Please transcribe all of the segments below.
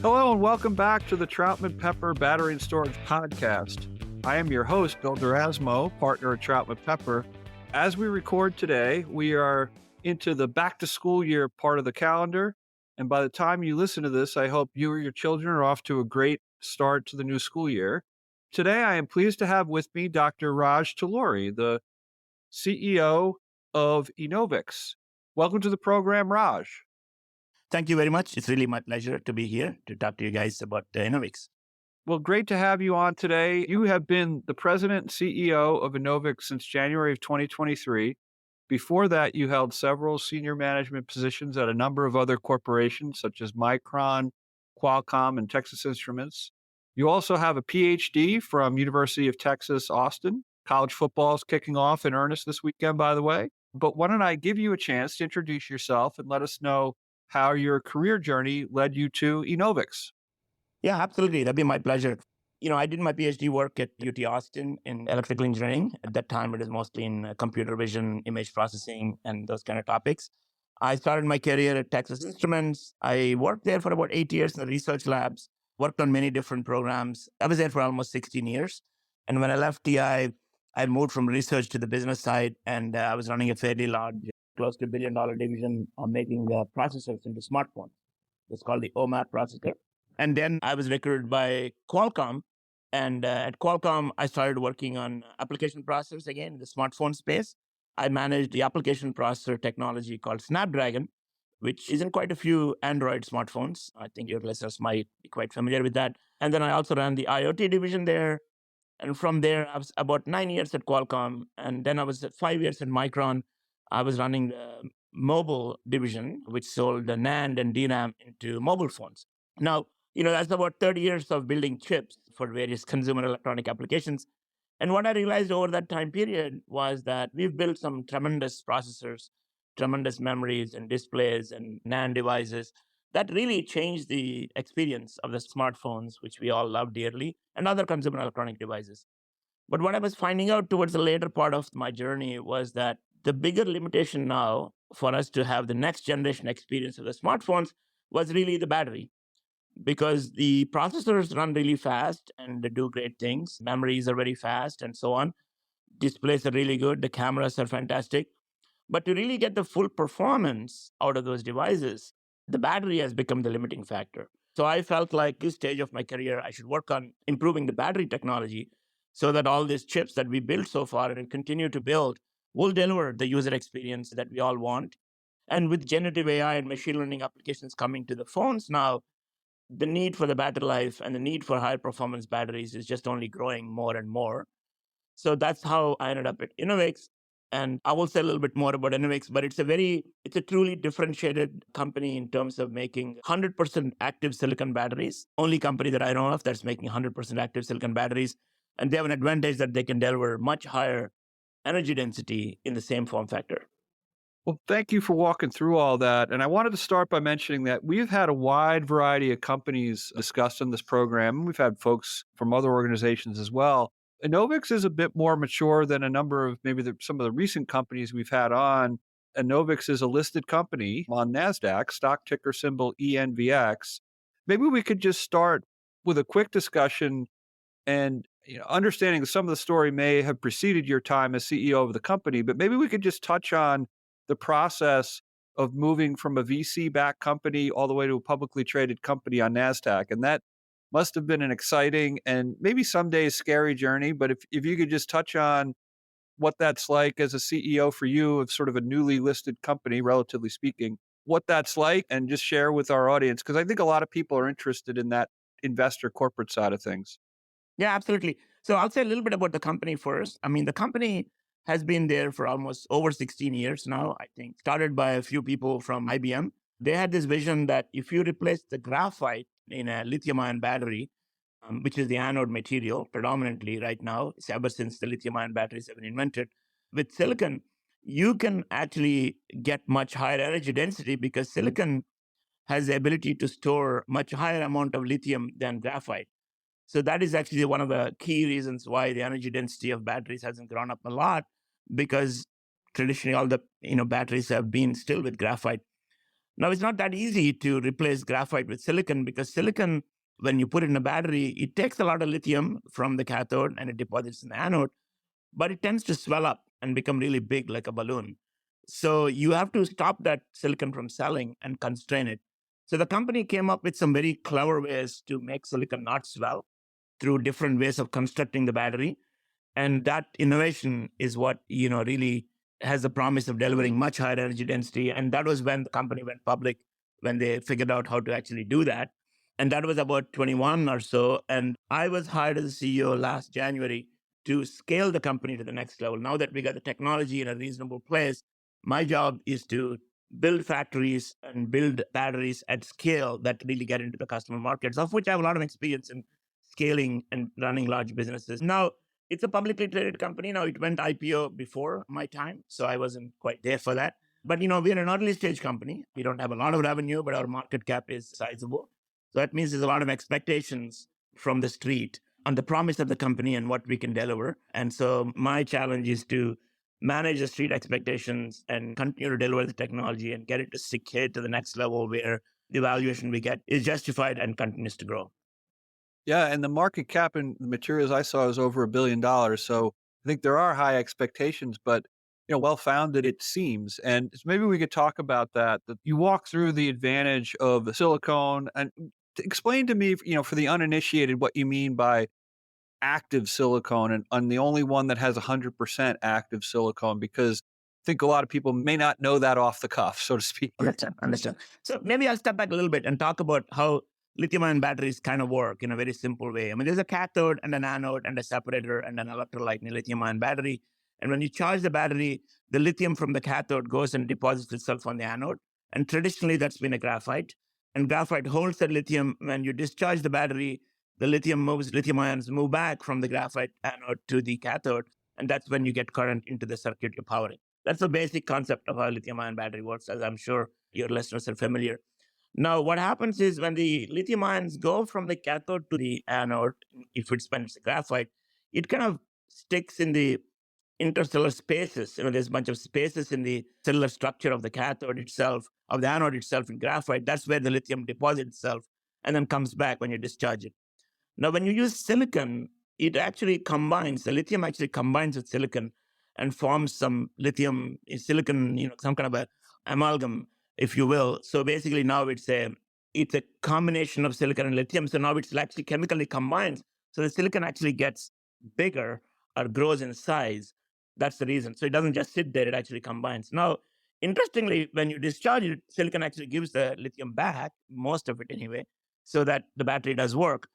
Hello and welcome back to the Troutman Pepper Battery and Storage Podcast. I am your host, Bill Derasmo, partner at Troutman Pepper. As we record today, we are into the back to school year part of the calendar. And by the time you listen to this, I hope you or your children are off to a great start to the new school year. Today, I am pleased to have with me Dr. Raj Talluri, the CEO of Enovix. Welcome to the program, Raj. Thank you very much. It's really my pleasure to be here to talk to you guys about Enovix. Well, great to have you on today. You have been the president and CEO of Enovix since January of 2023. Before that, you held several senior management positions at a number of other corporations such as Micron, Qualcomm, and Texas Instruments. You also have a Ph.D. from University of Texas, Austin. College football is kicking off in earnest this weekend, by the way. But why don't I give you a chance to introduce yourself and let us know how your career journey led you to Enovix. Yeah, absolutely. That'd be my pleasure. I did my PhD work at UT Austin in electrical engineering. At that time, it was mostly in computer vision, image processing, and those kind of topics. I started my career at Texas Instruments. I worked there for about 8 years in the research labs, worked on many different programs. I was there for almost 16 years. And when I left TI, I moved from research to the business side, and I was running a fairly large, close to $1 billion division on making processors into smartphones. It's called the OMAP processor. And then I was recruited by Qualcomm. And at Qualcomm, I started working on application processors again in the smartphone space. I managed the application processor technology called Snapdragon, which is in quite a few Android smartphones. I think your listeners might be quite familiar with that. And then I also ran the IoT division there. And from there, I was about 9 years at Qualcomm. And then I was at 5 years at Micron. I was running the mobile division, which sold the NAND and DRAM into mobile phones. Now, that's about 30 years of building chips for various consumer electronic applications. And what I realized over that time period was that we've built some tremendous processors, tremendous memories and displays and NAND devices that really changed the experience of the smartphones, which we all love dearly, and other consumer electronic devices. But what I was finding out towards the later part of my journey was that the bigger limitation now for us to have the next generation experience of the smartphones was really the battery. Because the processors run really fast and they do great things. Memories are very fast and so on. Displays are really good. The cameras are fantastic. But to really get the full performance out of those devices, the battery has become the limiting factor. So I felt like this stage of my career, I should work on improving the battery technology so that all these chips that we built so far and continue to build will deliver the user experience that we all want. And with generative AI and machine learning applications coming to the phones now, the need for the battery life and the need for high performance batteries is just only growing more and more. So that's how I ended up at Enovix. And I will say a little bit more about Enovix, but it's a truly differentiated company in terms of making 100% active silicon batteries. Only company that I know of that's making 100% active silicon batteries. And they have an advantage that they can deliver much higher energy density in the same form factor. Well, thank you for walking through all that. And I wanted to start by mentioning that we've had a wide variety of companies discussed in this program. We've had folks from other organizations as well. Enovix is a bit more mature than a number of some of the recent companies we've had on. Enovix is a listed company on NASDAQ, stock ticker symbol ENVX. Maybe we could just start with a quick discussion and understanding some of the story may have preceded your time as CEO of the company, but maybe we could just touch on the process of moving from a VC-backed company all the way to a publicly traded company on NASDAQ. And that must have been an exciting and maybe some days scary journey. But if you could just touch on what that's like as a CEO for you of sort of a newly listed company, relatively speaking, what that's like, and just share with our audience, because I think a lot of people are interested in that investor corporate side of things. Yeah, absolutely. So I'll say a little bit about the company first. I mean, the company has been there for almost over 16 years now, I think. Started by a few people from IBM. They had this vision that if you replace the graphite in a lithium-ion battery, which is the anode material predominantly right now, ever since the lithium-ion batteries have been invented, with silicon, you can actually get much higher energy density because silicon has the ability to store much higher amount of lithium than graphite. So that is actually one of the key reasons why the energy density of batteries hasn't gone up a lot, because traditionally all the batteries have been still with graphite. Now, it's not that easy to replace graphite with silicon because silicon, when you put it in a battery, it takes a lot of lithium from the cathode and it deposits in the anode, but it tends to swell up and become really big like a balloon. So you have to stop that silicon from selling and constrain it. So the company came up with some very clever ways to make silicon not swell through different ways of constructing the battery. And that innovation is what, really has the promise of delivering much higher energy density. And that was when the company went public, when they figured out how to actually do that. And that was about 21 or so. And I was hired as a CEO last January to scale the company to the next level. Now that we got the technology in a reasonable place, my job is to build factories and build batteries at scale that really get into the customer markets, of which I have a lot of experience in scaling and running large businesses. Now, it's a publicly traded company. Now, it went IPO before my time, so I wasn't quite there for that. But, we're an early stage company. We don't have a lot of revenue, but our market cap is sizable. So that means there's a lot of expectations from the street on the promise of the company and what we can deliver. And so my challenge is to manage the street expectations and continue to deliver the technology and get it to scale to the next level where the valuation we get is justified and continues to grow. Yeah, and the market cap in the materials I saw is over $1 billion. So I think there are high expectations, but well founded it seems. And maybe we could talk about that. That you walk through the advantage of the silicone and explain to me, for the uninitiated, what you mean by active silicone and the only one that has 100% active silicone, because I think a lot of people may not know that off the cuff, so to speak. Understand. So maybe I'll step back a little bit and talk about how lithium-ion batteries kind of work in a very simple way. I mean, there's a cathode and an anode and a separator and an electrolyte in a lithium-ion battery. And when you charge the battery, the lithium from the cathode goes and deposits itself on the anode. And traditionally, that's been a graphite. And graphite holds that lithium. When you discharge the battery, the lithium ions move back from the graphite anode to the cathode. And that's when you get current into the circuit you're powering. That's the basic concept of how lithium-ion battery works, as I'm sure your listeners are familiar. Now, what happens is when the lithium ions go from the cathode to the anode, if it's graphite, it kind of sticks in the interstellar spaces. There's a bunch of spaces in the cellular structure of the cathode itself, of the anode itself in graphite. That's where the lithium deposits itself and then comes back when you discharge it. Now, when you use silicon, it actually combines, the lithium actually combines with silicon and forms some lithium silicon, some kind of a amalgam, if you will. So basically now it's a combination of silicon and lithium. So now it's actually chemically combined. So the silicon actually gets bigger or grows in size. That's the reason. So it doesn't just sit there, it actually combines. Now, interestingly, when you discharge it, silicon actually gives the lithium back, most of it anyway, so that the battery does work.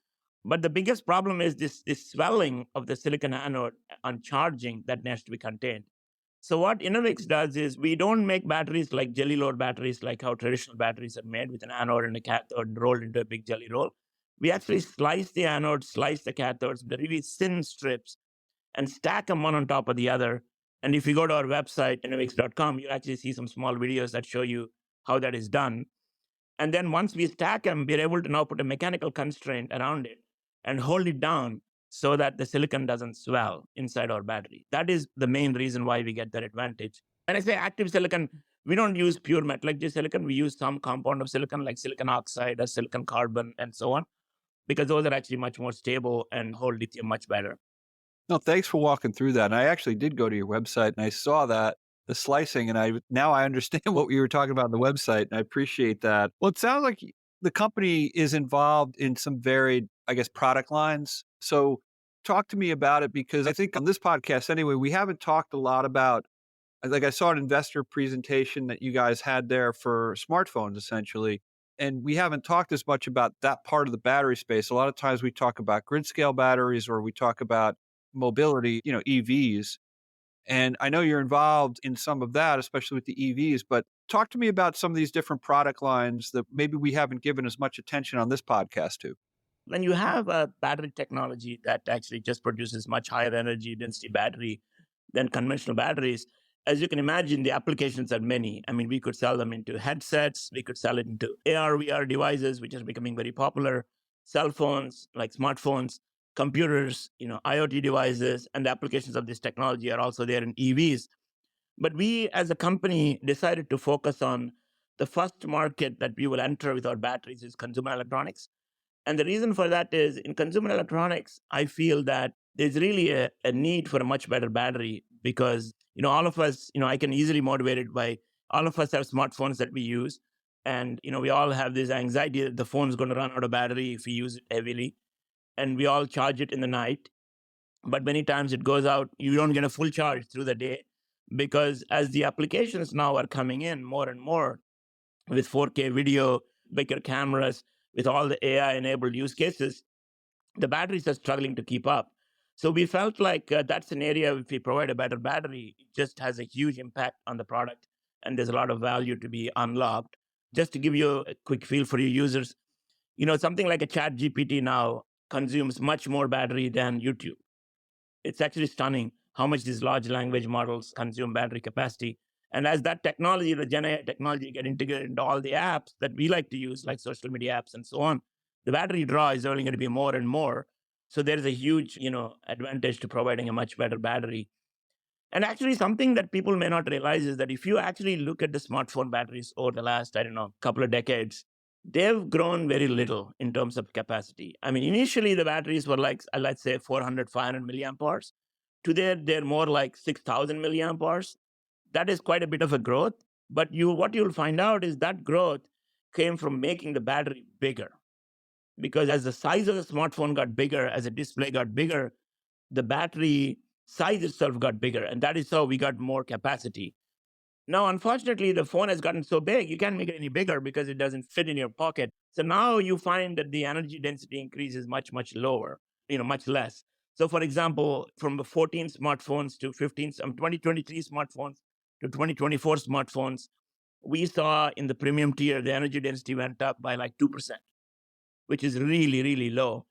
But the biggest problem is this swelling of the silicon anode on charging that needs to be contained. So what Enovix does is we don't make batteries like jelly load batteries, like how traditional batteries are made with an anode and a cathode rolled into a big jelly roll. We actually slice the anode, slice the cathodes, the really thin strips, and stack them one on top of the other. And if you go to our website, enovix.com, you actually see some small videos that show you how that is done. And then once we stack them, we're able to now put a mechanical constraint around it and hold it down so that the silicon doesn't swell inside our battery. That is the main reason why we get that advantage. When I say active silicon, we don't use pure metallic silicon. We use some compound of silicon like silicon oxide or silicon carbon and so on, because those are actually much more stable and hold lithium much better. No, thanks for walking through that. And I actually did go to your website and I saw that the slicing, and now I understand what you were talking about on the website, and I appreciate that. Well, it sounds like the company is involved in some varied, I guess, product lines. So talk to me about it, because I think on this podcast anyway, we haven't talked a lot about, like, I saw an investor presentation that you guys had there for smartphones essentially. And we haven't talked as much about that part of the battery space. A lot of times we talk about grid scale batteries, or we talk about mobility, EVs. And I know you're involved in some of that, especially with the EVs, but talk to me about some of these different product lines that maybe we haven't given as much attention on this podcast to. When you have a battery technology that actually just produces much higher energy density battery than conventional batteries, as you can imagine, the applications are many. I mean, we could sell them into headsets, we could sell it into AR, VR devices, which are becoming very popular, cell phones, like smartphones, computers, IoT devices, and the applications of this technology are also there in EVs. But we as a company decided to focus on the first market that we will enter with our batteries is consumer electronics. And the reason for that is in consumer electronics, I feel that there's really a need for a much better battery because, all of us, I can easily motivate it by all of us have smartphones that we use. And, we all have this anxiety that the phone's going to run out of battery if we use it heavily. And we all charge it in the night. But many times it goes out, you don't get a full charge through the day because as the applications now are coming in more and more, with 4K video, bigger cameras, with all the AI enabled use cases, the batteries are struggling to keep up. So we felt like that's an area, if we provide a better battery, it just has a huge impact on the product. And there's a lot of value to be unlocked. Just to give you a quick feel for your users, something like a chat GPT now consumes much more battery than YouTube. It's actually stunning how much these large language models consume battery capacity. And as that technology, the Gen AI technology, get integrated into all the apps that we like to use, like social media apps and so on, the battery draw is only going to be more and more. So there's a huge, advantage to providing a much better battery. And actually, something that people may not realize is that if you actually look at the smartphone batteries over the last, I don't know, couple of decades, they've grown very little in terms of capacity. I mean, initially the batteries were like, let's say 400, 500 milliamp hours. Today, they're more like 6,000 milliamp hours. That is quite a bit of a growth. But what you'll find out is that growth came from making the battery bigger. Because as the size of the smartphone got bigger, as the display got bigger, the battery size itself got bigger. And that is how we got more capacity. Now, unfortunately, the phone has gotten so big, you can't make it any bigger because it doesn't fit in your pocket. So now you find that the energy density increase is much, much lower, much less. So, for example, from the 14 smartphones to 2023 smartphones to 2024 smartphones, we saw in the premium tier, the energy density went up by like 2%, which is really, really low.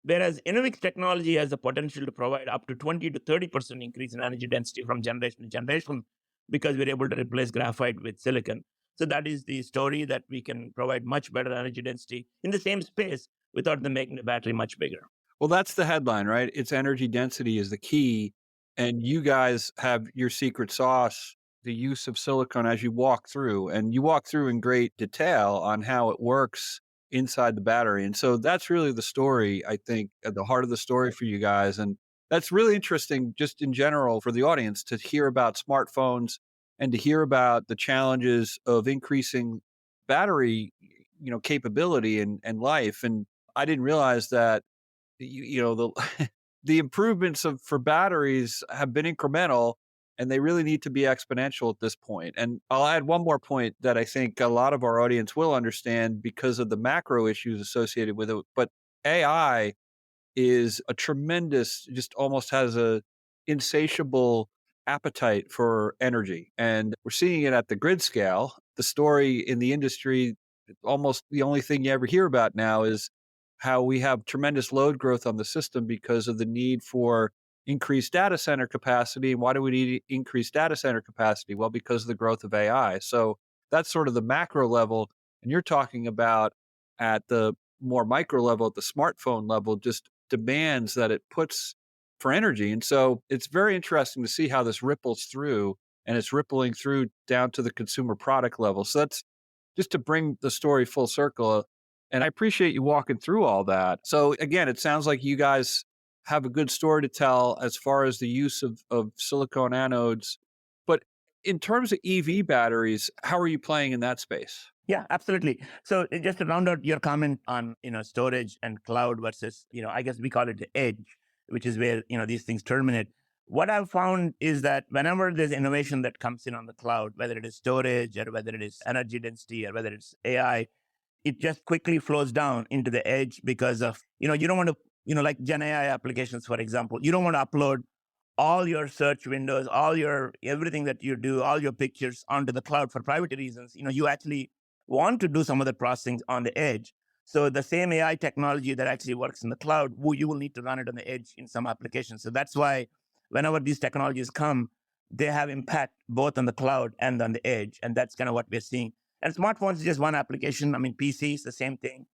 Whereas Enovix technology has the potential to provide up to 20 to 30% increase in energy density from generation to generation because we're able to replace graphite with silicon. So that is the story, that we can provide much better energy density in the same space without them making the battery much bigger. Well, that's the headline, right? It's energy density is the key. And you guys have your secret sauce, the use of silicon as you walk through. And you walk through in great detail on how it works inside the battery. And so that's really the story, I think, at the heart of the story for you guys. And that's really interesting, just in general, for the audience to hear about smartphones and to hear about the challenges of increasing battery, capability and life. And I didn't realize that the the improvements for batteries have been incremental and they really need to be exponential at this point. And I'll add one more point that I think a lot of our audience will understand because of the macro issues associated with it. But AI is a tremendous, just almost has a insatiable appetite for energy. And we're seeing it at the grid scale. The story in the industry, almost the only thing you ever hear about now is how we have tremendous load growth on the system because of the need for increased data center capacity. And why do we need increased data center capacity? Well, because of the growth of AI. So that's sort of the macro level. And you're talking about at the more micro level, at the smartphone level, just demands that it puts for energy. And so it's very interesting to see how this ripples through, and it's rippling through down to the consumer product level. So that's just to bring the story full circle. And I appreciate you walking through all that. So again, it sounds like you guys have a good story to tell as far as the use of silicone anodes. But in terms of EV batteries, how are you playing in that space? Yeah, absolutely. So just to round out your comment on storage and cloud versus I guess we call it the edge, which is where these things terminate. What I've found is that whenever there's innovation that comes in on the cloud, whether it is storage or whether it is energy density or whether it's AI, it just quickly flows down into the edge because of you don't want to like Gen AI applications, for example, you don't want to upload all your search windows, all your everything that you do, all your pictures onto the cloud for privacy reasons. You actually want to do some of the processing on the edge. So the same AI technology that actually works in the cloud, you will need to run it on the edge in some applications. So that's why whenever these technologies come, they have impact both on the cloud and on the edge. And that's kind of what we're seeing. And smartphones is just one application. I mean, PCs, the same thing.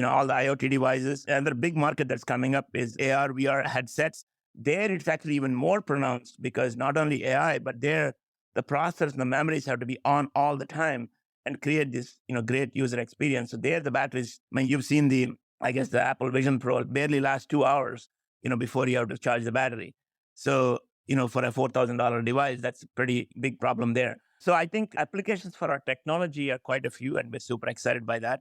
All the IoT devices. Another big market that's coming up is AR, VR headsets. There, it's actually even more pronounced because not only AI, but there, the processors and the memories have to be on all the time. and create this, great user experience. So there, the batteries, I mean, you've seen I guess the Apple Vision Pro barely lasts 2 hours, before you have to charge the battery. So, for a $4,000 device, that's a pretty big problem there. So I think applications for our technology are quite a few, and we're super excited by that.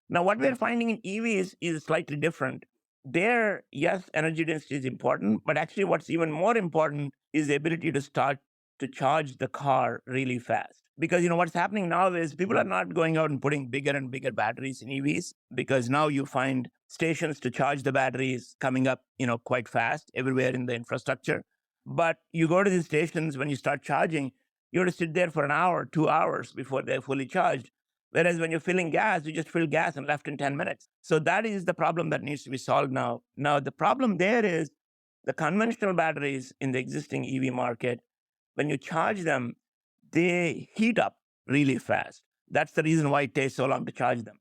Now, what we're finding in EVs is slightly different. There, yes, energy density is important, but actually, what's even more important is the ability to start to charge the car really fast. Because what's happening now is people are not going out and putting bigger and bigger batteries in EVs, because now you find stations to charge the batteries coming up, quite fast everywhere in the infrastructure. But you go to these stations, when you start charging, you have to sit there for an hour, 2 hours before they're fully charged. Whereas when you're filling gas, you just fill gas and left in 10 minutes. So that is the problem that needs to be solved now. Now, the problem there is the conventional batteries in the existing EV market, when you charge them, they heat up really fast. That's the reason why it takes so long to charge them.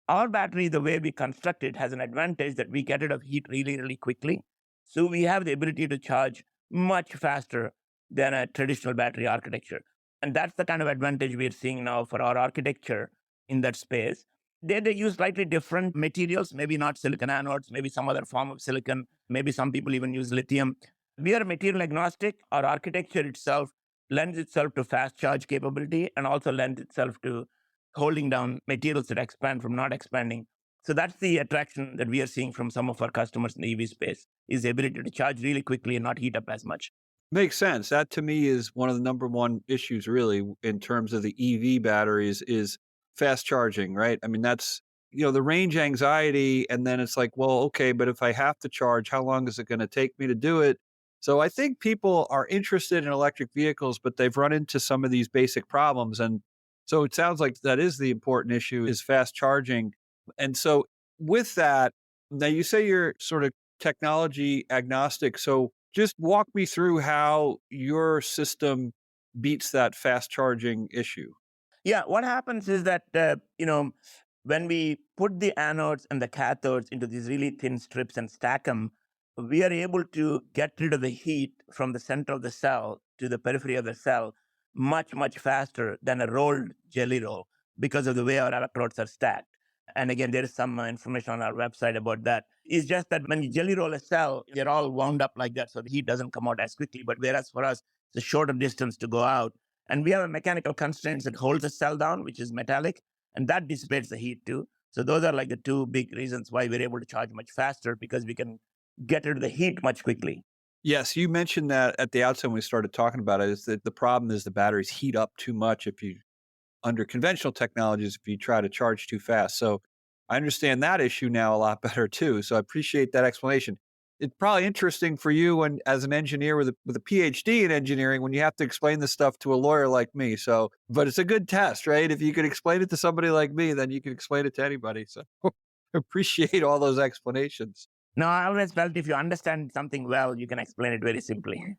Our battery, the way we construct it, has an advantage that we get rid of heat really, really quickly. So we have the ability to charge much faster than a traditional battery architecture. And that's the kind of advantage we're seeing now for our architecture in that space. They use slightly different materials, maybe not silicon anodes, maybe some other form of silicon, maybe some people even use lithium. We are material agnostic. Our architecture itself lends itself to fast charge capability and also lends itself to holding down materials that expand from not expanding. So that's the attraction that we are seeing from some of our customers in the EV space, is the ability to charge really quickly and not heat up as much. Makes sense. That to me is one of the number one issues really in terms of the EV batteries is fast charging, right? I mean, that's, the range anxiety. And then it's like, well, okay, but if I have to charge, how long is it going to take me to do it? So I think people are interested in electric vehicles, but they've run into some of these basic problems. And so it sounds like that is the important issue is fast charging. And so with that, now you say you're sort of technology agnostic. So just walk me through how your system beats that fast charging issue. Yeah, what happens is that, when we put the anodes and the cathodes into these really thin strips and stack them, we are able to get rid of the heat from the center of the cell to the periphery of the cell much, much faster than a rolled jelly roll because of the way our electrodes are stacked. And again, there is some information on our website about that. It's just that when you jelly roll a cell, they're all wound up like that, so the heat doesn't come out as quickly. But whereas for us, it's a shorter distance to go out. And we have a mechanical constraints that holds the cell down, which is metallic, and that dissipates the heat too. So those are like the two big reasons why we're able to charge much faster, because we can get rid of the heat much quickly. Yes, you mentioned that at the outset when we started talking about it, is that the problem is the batteries heat up too much if you under conventional technologies if you try to charge too fast. So I understand that issue now a lot better too. So I appreciate that explanation. It's probably interesting for you when as an engineer with a PhD in engineering when you have to explain this stuff to a lawyer like me. So but it's a good test, right? If you could explain it to somebody like me, then you can explain it to anybody. So appreciate all those explanations. Now, I always felt if you understand something well, you can explain it very simply.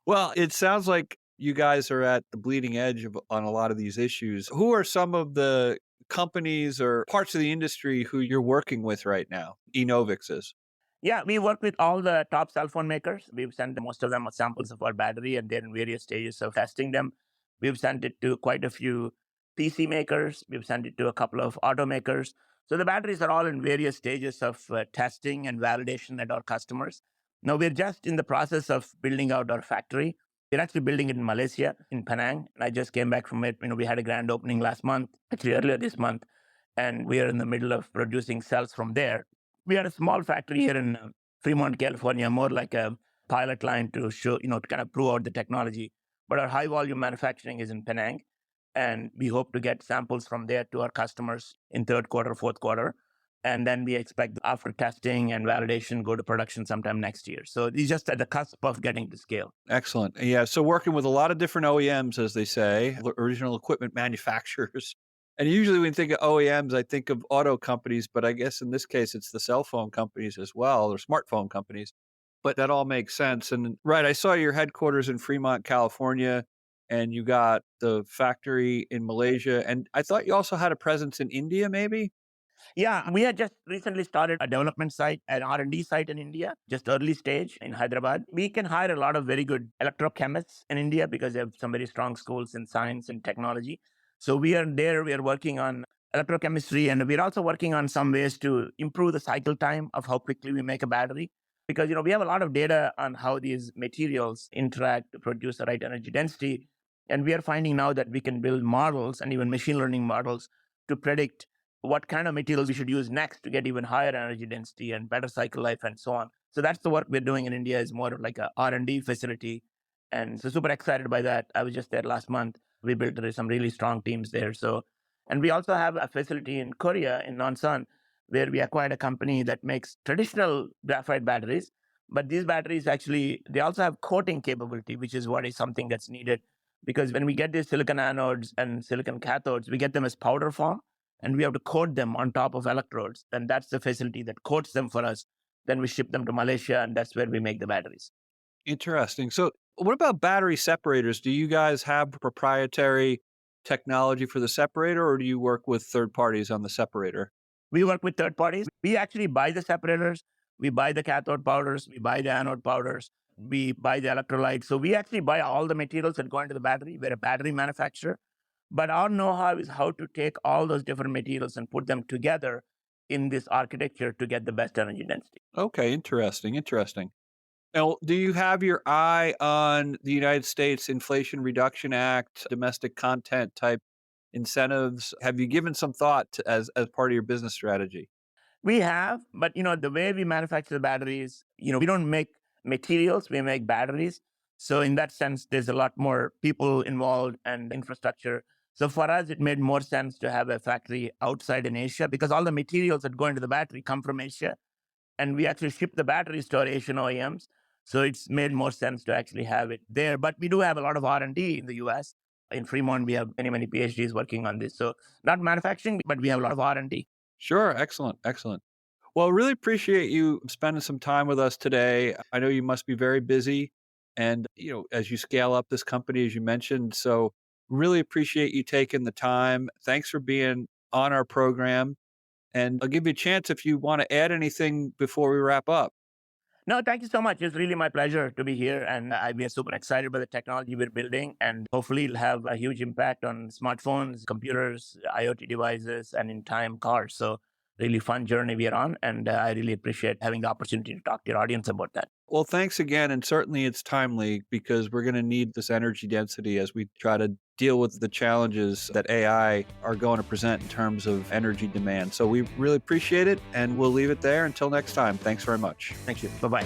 Well, it sounds like you guys are at the bleeding edge of on a lot of these issues. Who are some of the companies or parts of the industry who you're working with right now? Enovix is. Yeah, we work with all the top cell phone makers. We've sent most of them samples of our battery, and they're in various stages of testing them. We've sent it to quite a few PC makers. We've sent it to a couple of automakers. So the batteries are all in various stages of testing and validation at our customers. Now we're just in the process of building out our factory. We're actually building it in Malaysia, in Penang. And I just came back from it. We had a grand opening last month, actually earlier this month, and we are in the middle of producing cells from there. We had a small factory here in Fremont, California, more like a pilot line to show, to kind of prove out the technology. But our high volume manufacturing is in Penang. And we hope to get samples from there to our customers in third quarter, fourth quarter. And then we expect after testing and validation, go to production sometime next year. So it's just at the cusp of getting to scale. Excellent. Yeah. So working with a lot of different OEMs, as they say, original equipment manufacturers. And usually when you think of OEMs, I think of auto companies, but I guess in this case, it's the cell phone companies as well, or smartphone companies. But that all makes sense. And right, I saw your headquarters in Fremont, California, and you got the factory in Malaysia. And I thought you also had a presence in India, maybe? Yeah, we had just recently started a development site, an R&D site in India, just early stage in Hyderabad. We can hire a lot of very good electrochemists in India because they have some very strong schools in science and technology. So we are there, we are working on electrochemistry, and we're also working on some ways to improve the cycle time of how quickly we make a battery. Because we have a lot of data on how these materials interact to produce the right energy density. And we are finding now that we can build models and even machine learning models to predict what kind of materials we should use next to get even higher energy density and better cycle life and so on. So that's the work we're doing in India, is more of like a R&D facility. And so super excited by that. I was just there last month. We built some really strong teams there. And we also have a facility in Korea, in Nonsan, where we acquired a company that makes traditional graphite batteries. But these batteries actually, they also have coating capability, which is what is something that's needed. Because when we get these silicon anodes and silicon cathodes, we get them as powder form, and we have to coat them on top of electrodes. And that's the facility that coats them for us. Then we ship them to Malaysia, and that's where we make the batteries. Interesting. So, what about battery separators? Do you guys have proprietary technology for the separator, or do you work with third parties on the separator? We work with third parties. We actually buy the separators, we buy the cathode powders, we buy the anode powders, we buy the electrolytes. So we actually buy all the materials that go into the battery. We're a battery manufacturer. But our know-how is how to take all those different materials and put them together in this architecture to get the best energy density. Okay, interesting. Interesting. Now, do you have your eye on the United States Inflation Reduction Act, domestic content type incentives? Have you given some thought as part of your business strategy? We have, but the way we manufacture the batteries, we don't make materials, we make batteries. So in that sense, there's a lot more people involved and infrastructure. So for us, it made more sense to have a factory outside in Asia, because all the materials that go into the battery come from Asia, and we actually ship the batteries to our Asian OEMs. So it's made more sense to actually have it there. But we do have a lot of R&D in the US. In Fremont, we have many PhDs working on this. So not manufacturing, but we have a lot of R&D. Sure. Excellent. Excellent. Well, really appreciate you spending some time with us today. I know you must be very busy and, as you scale up this company, as you mentioned. So really appreciate you taking the time. Thanks for being on our program. And I'll give you a chance if you want to add anything before we wrap up. No, thank you so much. It's really my pleasure to be here. And I've been super excited by the technology we're building. And hopefully it'll have a huge impact on smartphones, computers, IoT devices, and in time, cars. So really fun journey we are on. And I really appreciate having the opportunity to talk to your audience about that. Well, thanks again. And certainly it's timely because we're going to need this energy density as we try to deal with the challenges that AI are going to present in terms of energy demand. So we really appreciate it, and we'll leave it there. Until next time, thanks very much. Thank you. Bye-bye.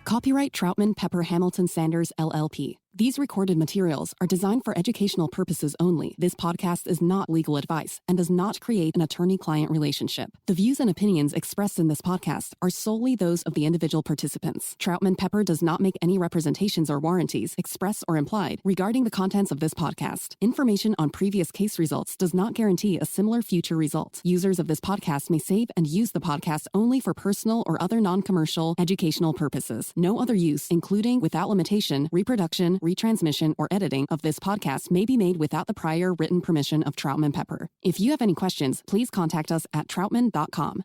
Copyright Troutman Pepper Hamilton Sanders, LLP. These recorded materials are designed for educational purposes only. This podcast is not legal advice and does not create an attorney-client relationship. The views and opinions expressed in this podcast are solely those of the individual participants. Troutman Pepper does not make any representations or warranties, express or implied, regarding the contents of this podcast. Information on previous case results does not guarantee a similar future result. Users of this podcast may save and use the podcast only for personal or other non-commercial educational purposes. No other use, including, without limitation, reproduction, retransmission, or editing of this podcast may be made without the prior written permission of Troutman Pepper. If you have any questions, please contact us at troutman.com.